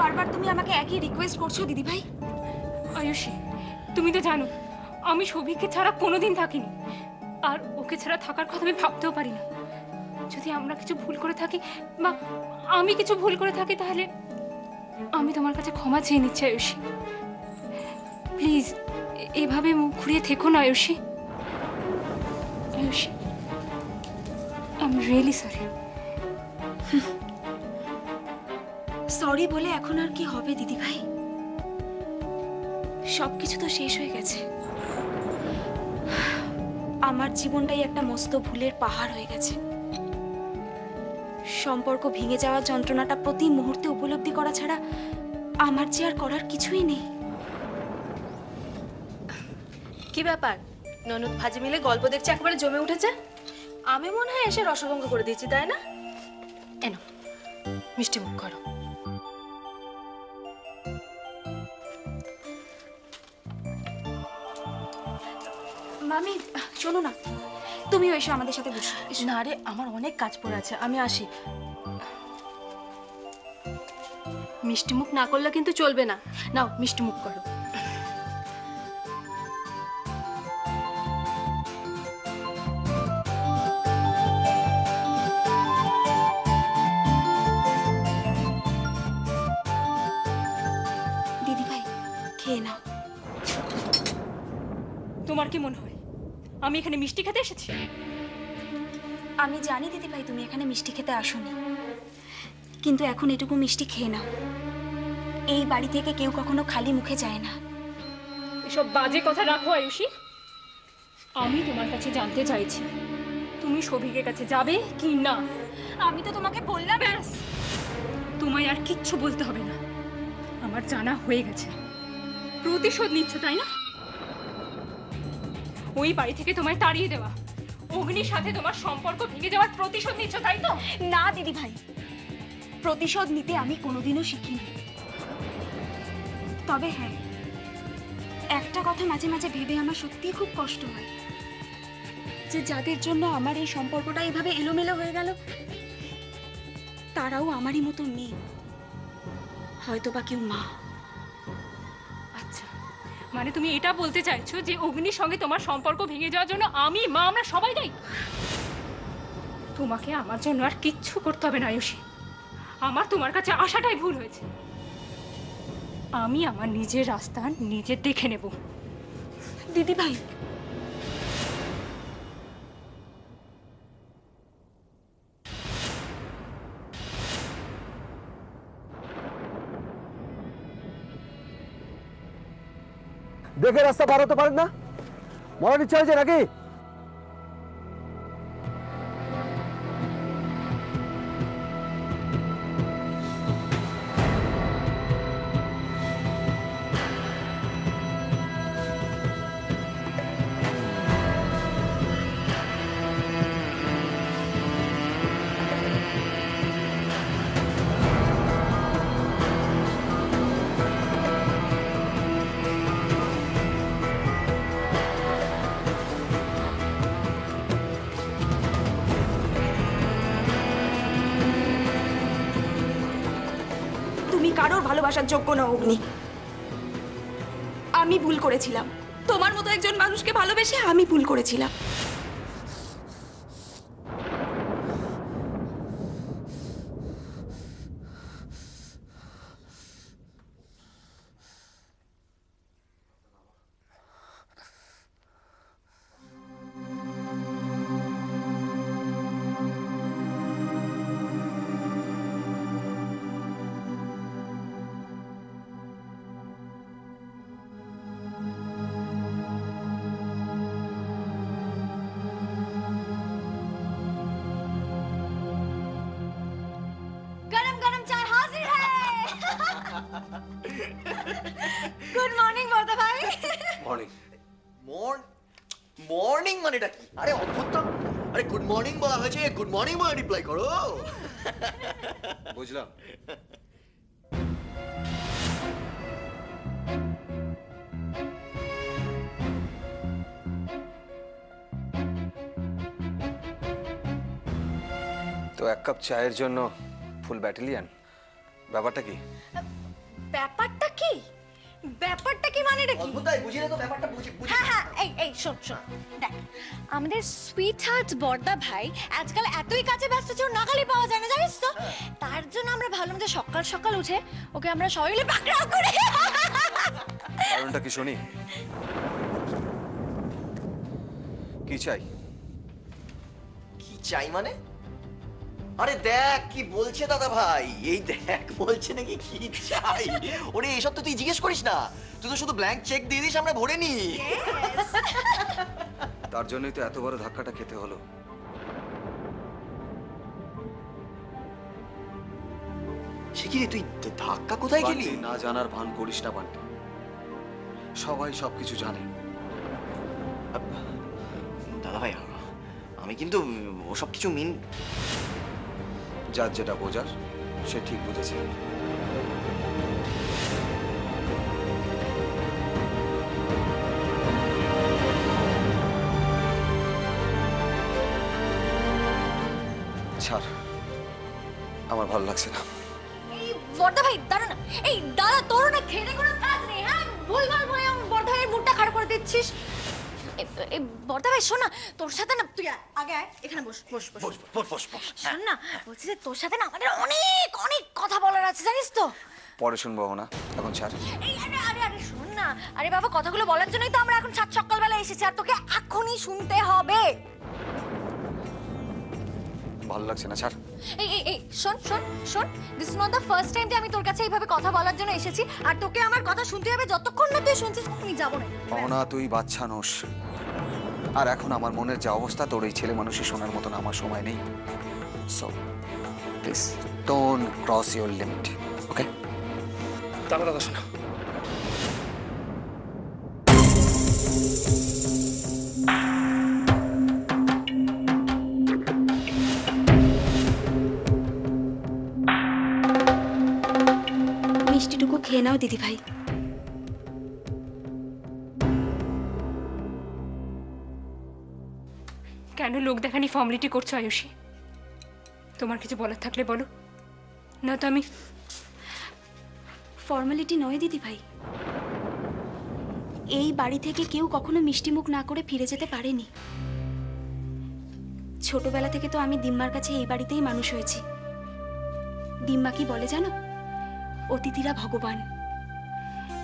বারবার তুমি আমাকে একই রিকোয়েস্ট করছো দিদি ভাই? আয়ুষী, তুমি তো জানো আমি সৌভিককে ছাড়া কোনোদিন থাকিনি, আর ওকে ছাড়া থাকার কথা আমি ভাবতেও পারি না। যদি আমরা কিছু ভুল করে থাকি বা আমি কিছু ভুল করে থাকি, তাহলে আমি তোমার কাছে ক্ষমা চেয়ে নিচ্ছি আয়ুষী। প্লিজ এভাবে মুখ ঘুরিয়ে থেকো না Ayushi. Ayushi, I am really sorry. Sorry বলে এখন আর কি হবে দিদি ভাই? সবকিছু তো শেষ হয়ে গেছে। আমার জীবনটাই একটা মস্ত ভুলের পাহাড় হয়ে গেছে। সম্পর্ক ভেঙে যাওয়ার যন্ত্রণাটা প্রতি মুহূর্তে উপলব্ধি করা ছাড়া আমার যে আর করার কিছুই নেই। কি ব্যাপার, ননদ ভাজি মিলে গল্প দেখছে, একেবারে জমে উঠেছে। আমি মনে হয় এসে রসভঙ্গ করে দিয়েছি, তাই না? এনো মিষ্টি মুখ করো। মামি শোনো না, তুমিও এসো আমাদের সাথে বসো। না রে, আমার অনেক কাজ পড়ে আছে, আমি আসি। মিষ্টি মুখ না করলে কিন্তু চলবে না। নাও মিষ্টি মুখ করো। দিদি ভাই খেয়ে নাও। তোমার কি মনে হয় আমি এখানে মিষ্টি খেতে এসেছি? আমি জানি দিদি ভাই তুমি এখানে মিষ্টি খেতে আসোনি, কিন্তু এখন এটুকু মিষ্টি খেয়ে নাও। এই বাড়ি থেকে কেউ কখনো খালি মুখে যায় না। এসব বাজে কথা রাখো আয়ুষী। আমি তোমার কাছে জানতে চাইছি তুমি সৌভিকের কাছে যাবে কি না। আমি তো তোমাকে বললাম। ব্যাস, তোমায় আর কিচ্ছু বলতে হবে না, আমার জানা হয়ে গেছে। প্রতিশোধ নিচ্ছ তাই না? ওই বাড়ি থেকে তোমায় তাড়িয়ে দেওয়া, অগ্নির সাথে তোমার সম্পর্ক ভেঙে যাওয়ার প্রতিশোধ নিচ্ছ তাই তো? না দিদি ভাই, প্রতিশোধ নিতে আমি কোনোদিনও শিখিনি। তবে হ্যাঁ, একটা কথা মাঝে মাঝে ভেবে আমার সত্যিই খুব কষ্ট হয় যে যাদের জন্য আমার এই সম্পর্কটা এইভাবে এলোমেলো হয়ে গেল, তারাও আমারই মতো নেই, হয়তো বা কেউ মা। আচ্ছা, মানে তুমি এটা বলতে চাইছো যে অগ্নির সঙ্গে তোমার সম্পর্ক ভেঙে যাওয়ার জন্য আমি, মা, আমরা সবাই দায়ী? তোমাকে আমার জন্য আর কিচ্ছু করতে হবে না আয়ুষী। আমার তোমার কাছে আসাটাই ভুল হয়েছে। আমি আমার নিজের রাস্তা নিজে দেখে নেব। দিদি ভাই দেখে রাস্তা পার হতে পারেন না? মরার ইচ্ছা হয়েছে নাকি? তুমি কারোর ভালোবাসার যোগ্য না অগ্নি। আমি ভুল করেছিলাম, তোমার মতো একজন মানুষকে ভালোবেসে আমি ভুল করেছিলাম। গুড মর্নিং বড়দা ভাই। মর্নিং। মর্নিং মানেটা কি? আরে অদ্ভুত তো। আরে গুড মর্নিং বলা হয়েছে, গুড মর্নিং বলে রিপ্লাই করো। বুঝলাম। তো এক কাপ চায়ের জন্য ফুল ব্যাটালিয়ন, ব্যাপারটা কি? ব্যাপারটা কি? ব্যাপারটা কি মানেটা কি? অদ্ভুত, তাই বুঝি না তো ব্যাপারটা, বুঝি হ্যাঁ হ্যাঁ, এই শোন শোন, দেখ আমাদের সুইট হার্ট বর্দা ভাই আজকাল এতই কাজে ব্যস্ত যে ওর নাগালই পাওয়া যায় না, জানিস তো? তার জন্য আমরা ভাবলাম যে সকাল সকাল উঠে ওকে আমরা সবাই মিলে পাকড়াও করে। কারণটা কি শুনি? কি চাই? কি চাই মানে? আরে দেখ কি বলছে দাদা ভাই, এই দেখ বলছে নাকি কি চাই। ওরে এসব তো তুই জিজ্ঞেস করিস না, তুই তো শুধু ব্ল্যাঙ্ক চেক দিয়ে দিস, আমরা ভরে নি। তার জন্যই তো এত বড় ধাক্কাটা খেতে হলো। সে কি রে, তুই ধাক্কা কোথায় গেলি? বান্টি, না জানার ভান করিস না বান্টি। সবাই সবকিছু জানে। দাদা ভাই, আমি কিন্তু ওসব কিছু যার যেটা বোঝার সে ঠিক বুঝেছে। ছাড়, আমার ভালো লাগছে না। এই বর্দা ভাই দাঁড়া না, এই দাদা তোর না খেতে কোনো কাজ নেই, হ্যাঁ ভুলভাল বলে আমার বর্দা ভাইয়ের মুডটা খারাপ করে দিচ্ছিস। এই বর্দা ভাই শোন না, তোর সাথে না তুই আগে আয়, এখানে বস বস বস বস। শোন না, বলছি যে তোর সাথে না আমাদের অনেক অনেক কথা বলার আছে, জানিস তো? পরে শুনবো না, এখন ছাড়। এই আরে আরে আরে শোন না, আরে বাবা কথাগুলো বলার জন্যই তো আমরা এখন সাত সকালবেলা এসেছি, আর তোকে এখনই শুনতে হবে। ভালো লাগছে না, ছাড়। এই শোন শোন শোন, this is not the first time যে আমি তোর কাছে এইভাবে কথা বলার জন্য এসেছি, আর তোকে আমার কথা শুনতে হবে, যতক্ষণ না তুই শুনছিস আমি যাবো না। পাওনা, তুই বাচ্চা নোস। আর এখন আমার মনের যা অবস্থা, তোর এই ছেলে মানুষই শোনার মতন আমার সময় নেই। So please don't cross your limit, okay? দাদা দাদা শোনো, মিষ্টিটুকু খেয়ে নাও দিদি ভাই। কেন লোক দেখানি ফর্মালিটি করছো আয়ুষী? তোমার কিছু বলার থাকলে বলো, না তো আমি। ফর্মালিটি নয় দিদি ভাই, এই বাড়ি থেকে কেউ কখনো মিষ্টি মুখ না করে ফিরে যেতে পারেনি। ছোটবেলা থেকে তো আমি দিম্মার কাছে এই বাড়িতেই মানুষ হয়েছি। দিম্মা কি বলে জানো? অতিথিরা ভগবান,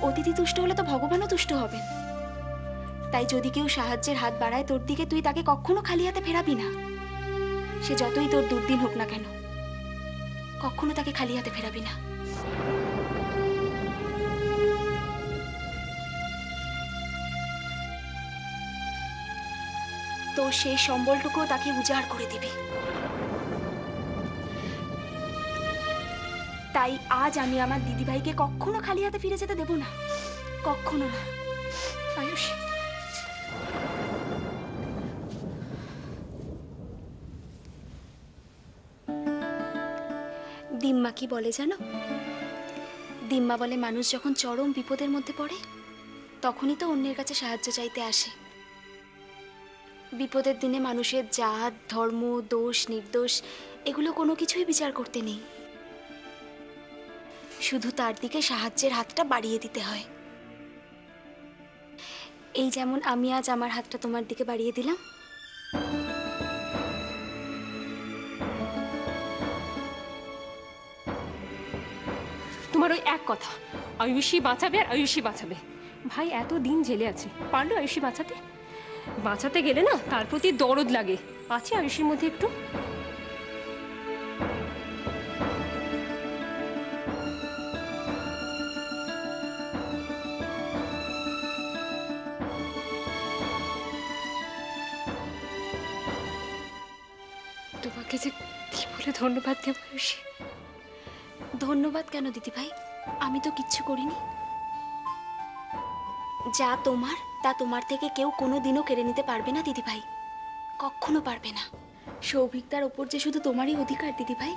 অতিথি তুষ্ট হলে তো ভগবানও তুষ্ট হবেন। তাই যদি কেউ সাহায্যের হাত বাড়ায় তোর দিকে, তুই তাকে কখনো খালি হাতে ফেরাবি না। সে যতই তোর দুর্দিন হোক না কেন, কখনো তাকে খালি হাতে ফেরাবি না। তোর সেই সম্বলটুকুও তাকে উজাড় করে দিবি। তাই আজ আমি আমার দিদিভাইকে কখনো খালি হাতে ফিরে যেতে দেব না, কখনো না। আয়ুষী, দিম্মা কি বলে জানো? দিম্মা বলে মানুষ যখন চরম বিপদের মধ্যে পড়ে তখনই তো অন্যের কাছে সাহায্য চাইতে আসে। বিপদের দিনে মানুষের জাত, ধর্ম, দোষ, নির্দোষ এগুলো কোনো কিছুই বিচার করতে নেই, শুধু তার দিকে সাহায্যের হাতটা বাড়িয়ে দিতে হয়। এই যেমন আমি আজ আমার হাতটা তোমার দিকে বাড়িয়ে দিলাম। তোমার ওই এক কথা, আয়ুষী বাঁচাবে আর আয়ুষী বাঁচাবে। ভাই এত দিন জেলে আছে, পারলো আয়ুষী বাঁচাতে? বাঁচাতে গেলে না তার প্রতি দরদ লাগে। আছে আয়ুষীর মধ্যে একটু? তোমাকে যে কি বলে ধন্যবাদ দেব আয়ুষী। ধন্যবাদ কেন দিদি ভাই? আমি তো কিচ্ছু করিনি। যা তোমার তা তোমার থেকে কেউ কোনোদিনও কেড়ে নিতে পারবে না দিদি ভাই, কখনো পারবে না। সৌভিকতার ওপর যে শুধু তোমারই অধিকার দিদি ভাই।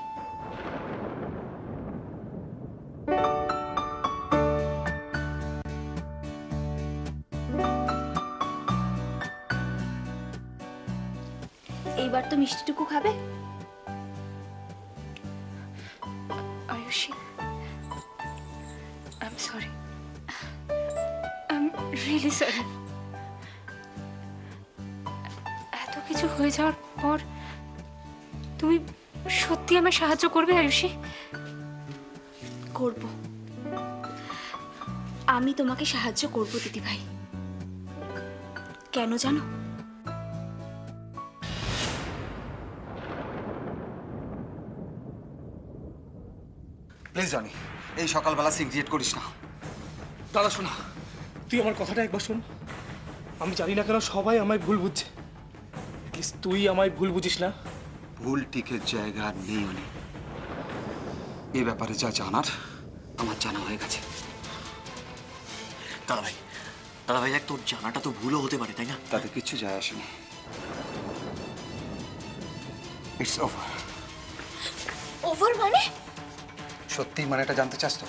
এইবার তো মিষ্টিটুকু খাবে। Ayushi, really sorry. এত কিছু হয়ে যাওয়ার পর তুমি সত্যি আমায় সাহায্য করবে আয়ুষী? করব, আমি তোমাকে সাহায্য করব দিদিভাই। কেন জানো? প্লিজ জনি, এই সকালবেলা সিগারেট করিস না। দাদা শোনা, তুই আমার কথাটা একবার শোন। আমি জানি না কেন সবাই আমায় ভুল বুঝছে, প্লিজ তুই আমায় ভুল বুঝিস না। ভুল টিকের জায়গা আর নেই অনেক। এই ব্যাপারে যা জানার আমার জানা হয়ে গেছে। দাদা ভাই দেখ, তোর জানাটা তো ভুলও হতে পারে, তাই না? তাতে কিচ্ছু যায় আসেনি। It's over. ওভার মানে? সত্যি মানেটা জানতে চাস তো?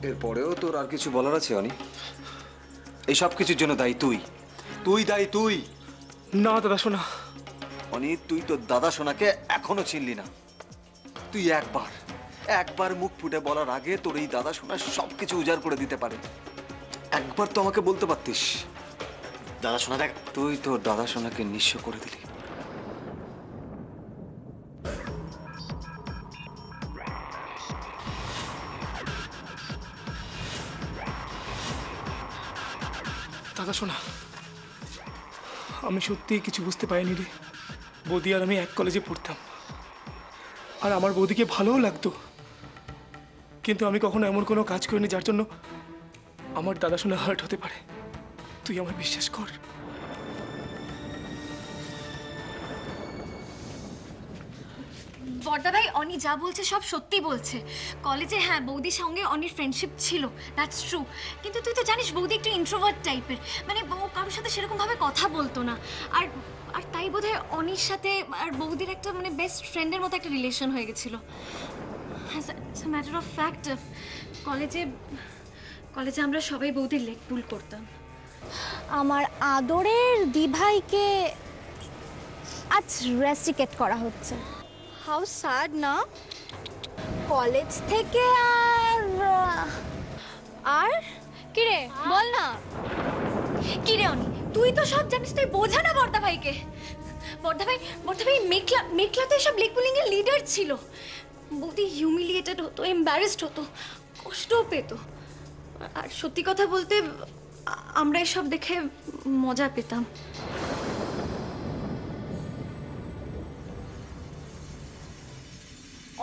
এরপরেও তোর আর কিছু বলার আছে অনি? এই সব কিছুর জন্য দায়ী তুই। দায়ী তুই। না দাদা শোনা। অনি, তুই তোর দাদা সোনাকে এখনো চিনলি না। তুই একবার মুখ ফুটে বলার আগে তোর এই দাদা সোনা সবকিছু উজাড় করে দিতে পারে। একবার তো আমাকে বলতে পারতিস। দাদা শোনা দেখ, তুই তোর দাদা সোনাকে নিঃস্ব করে দিলি। দাদা শোনা, আমি সত্যিই কিছু বুঝতে পারিনি রে। বৌদি আর আমি এক কলেজে পড়তাম, আর আমার বৌদিকে ভালোও লাগতো, কিন্তু আমি কখনো এমন কোনো কাজ করিনি যার জন্য আমার দাদা শোনা হার্ট হতে পারে। তুই আমায় বিশ্বাস কর। বড়দা ভাই, অনি যা বলছে সব সত্যি বলছে। কলেজে হ্যাঁ বৌদির সঙ্গে অনির ফ্রেন্ডশিপ ছিল, দ্যাটস ট্রু। কিন্তু তুই তো জানিস বৌদি একটু ইন্ট্রোভার্ট টাইপের, মানে ও কারোর সাথে সেরকম ভাবে কথা বলতো না। আর আর তাই বোধহয় অনির সাথে আর বৌদির একটা মানে বেস্ট ফ্রেন্ডের মতো একটা রিলেশন হয়ে গেছিল। As a matter of fact কলেজে আমরা সবাই বৌদির লেগ পুল করতাম। আমার আদরের দিভাইকে আজ রেস্টিকেট করা হচ্ছে। হাউ স্যাড না? কলেজ থেকে আর কিরে বল না। কিরে অনি, তুই তো সব জানিস, তুই বোঝা না বড়দা ভাইকে। বড়দা ভাই মেঘলা তো এসব লেগ পুলিং এর লিডার ছিল। বৌদি হিউমিলিয়েটেড হতো, এম্বারেসড হতো, কষ্টও পেত। আর সত্যি কথা বলতে আমরা এসব দেখে মজা পেতাম।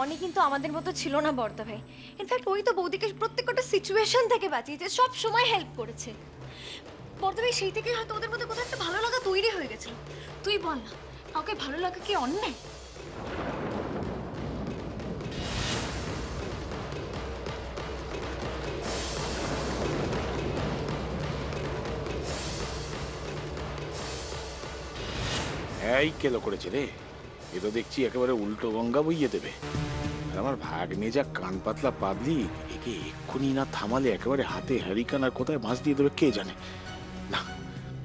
অনি কিন্তু আমাদের মতো ছিল না বড়দা ভাই। ইনফ্যাক্ট ওই তো বৌদিকে প্রত্যেকটা সিচুয়েশন থেকে বাঁচিয়েছে, সব সময় হেল্প করেছে। বড়দা ভাই সেই থেকে হয়তো ওদের মধ্যে কোথাও একটা ভালো লাগা তৈরি হয়ে গেছিল। তুই বল না, কাউকে ভালো লাগা কি অন্যায়? এই কেলো করেছে রে, এ তো দেখছি একেবারে উল্টো গঙ্গা বইয়ে দেবে। আর আমার ভাগ্নে যা কান পাতলা পাদলি, একে এক্ষুনি না থামালে একেবারে হাতে হারিকান আর কোথায় মাছ দিয়ে দেবে কে জানে। না,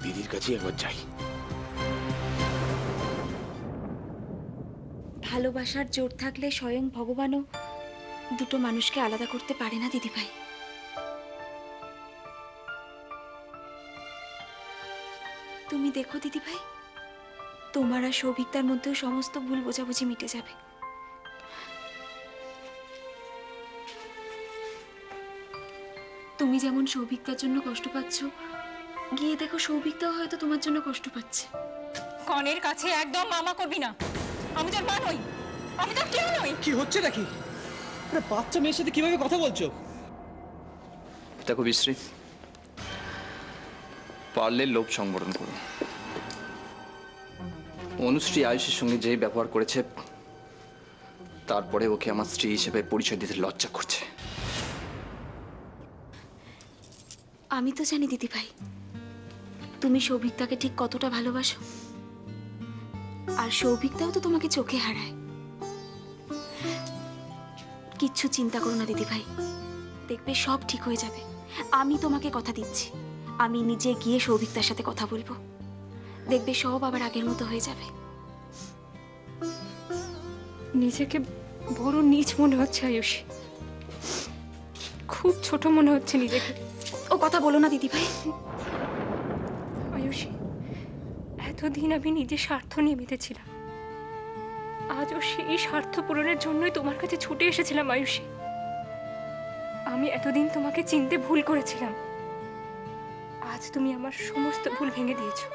দিদির কাছে একবার যাই। ভালোবাসার জোর থাকলে স্বয়ং ভগবানও দুটো মানুষকে আলাদা করতে পারে না দিদিভাই। তুমি দেখো দিদিভাই, তোমার আর সৌভিকতার মধ্যেও সমস্ত ভুল বোঝাবুঝি মিটে যাবে। তুমি যেমন সৌভিকতার জন্য কষ্ট পাচ্ছ, গিয়ে দেখো সৌভিকতাও হয়তো তোমার জন্য কষ্ট পাচ্ছে। কনের কাছে একদম মামা করবি না। আমি তোর মা নই, আমি তোর কেউ নই। কি হচ্ছে নাকি? আরে বাচ্চা মেয়ের সাথে কিভাবে কথা বলছো? দেখো বিশ্রী, পারলে লোভ সংবরণ করো। অনুশ্রী আয়ুষের সঙ্গে যে ব্যবহার করেছে, তারপরে ওকে আমার স্ত্রী হিসেবে পরিচয় দিতে লজ্জা করছে। আমি তো জানি দিদিভাই, তুমি সৌভিকতাকে ঠিক কতটা ভালোবাসো। আর সৌভিকটাও তো তোমাকে চোখে হারায়। কিচ্ছু চিন্তা করো না দিদিভাই, দেখবে সব ঠিক হয়ে যাবে। আমি তোমাকে কথা দিচ্ছি, আমি নিজে গিয়ে সৌভিকতার সাথে কথা বলবো, দেখবে সব আবার আগের মতো হয়ে যাবে। নিজেকে বড় নীচ মনে হচ্ছে আয়ুষী, খুব ছোট মনে হচ্ছে নিজেকে। ও কথা বলো না দিদিভাই। আয়ুষী, এতদিন আমি নিজের স্বার্থ নিয়ে মেতেছিলাম, আজও সেই স্বার্থ পূরণের জন্যই তোমার কাছে ছুটে এসেছিলাম আয়ুষী। আমি এতদিন তোমাকে চিনতে ভুল করেছিলাম, আজ তুমি আমার সমস্ত ভুল ভেঙে দিয়েছো।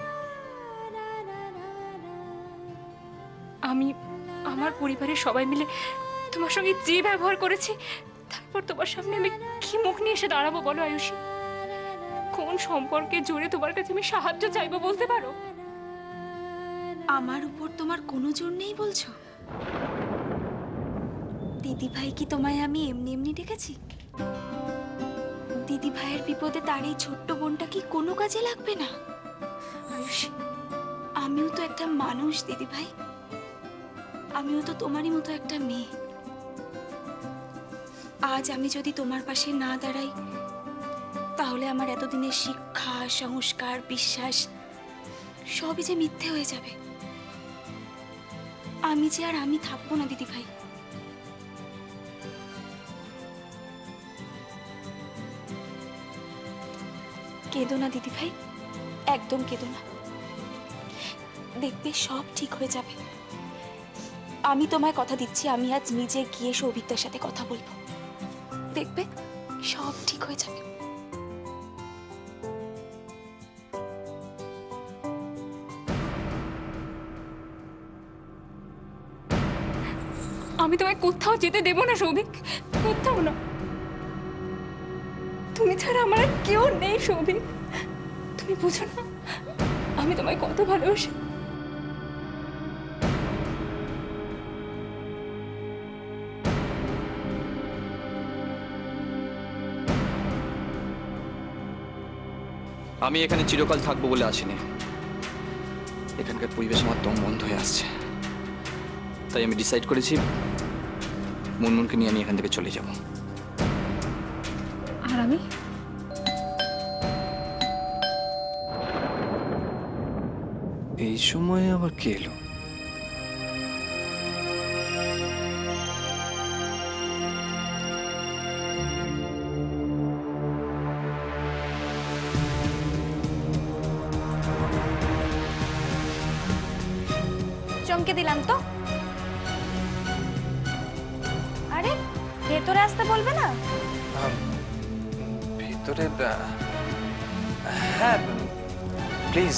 আমি আমার পরিবারের সবাই মিলে তোমার সঙ্গে যে ব্যবহার করেছি, তারপর তোমার সামনে আমি কি মুখ নিয়ে এসে দাঁড়াবো বলো আয়ুষী? কোন সম্পর্কে জোরে তোমার কাছে আমি সাহায্য চাইবো বলতে পারো? আমার উপর তোমার কোনো জোর নেই বলছো? দিদিভাই কি তোমায় আমি এমনি এমনি ডেকেছি? দিদিভাইয়ের বিপদে তার এই ছোট্ট বোনটা কি কোনো কাজে লাগবে না? আয়ুষী, আমিও তো একটা মানুষ দিদিভাই, আমিও তো তোমারই মতো একটা মেয়ে। আজ আমি যদি তোমার পাশে না দাঁড়াই, তাহলে আমার এতদিনের শিক্ষা, সংস্কার, বিশ্বাস সবই যে মিথ্যে হয়ে যাবে। আমি যে আর আমি থাকবো না দিদিভাই। কেঁদো না দিদিভাই, একদম কেঁদো না, দেখবে সব ঠিক হয়ে যাবে। আমি তোমায় কথা দিচ্ছি, আমি আজ নিজে গিয়ে সৌভিকতার সাথে কথা বলবো, দেখবে সব ঠিক হয়ে যাবে। আমি তোমায় কোথাও যেতে দেবো না সৌভিক, কোথাও না। তুমি ছাড়া আমার আর কেউ নেই সৌভিক, তুমি বুঝো না আমি তোমায় কত ভালোবাসি। আমি এখানে চিরকাল থাকবো বলে আসিনি। এখানকার পরিবেশ আমার দম বন্ধ হয়ে আসছে, তাই আমি ডিসাইড করেছি মুনমুনকে নিয়ে আমি এখান থেকে চলে যাব। আর আমি এই সময়ে আবার কে এলো? চমকে দিলাম তো। আরে ভেতরে আসতে বলবে না? ভেতরে? হ্যাঁ প্লিজ।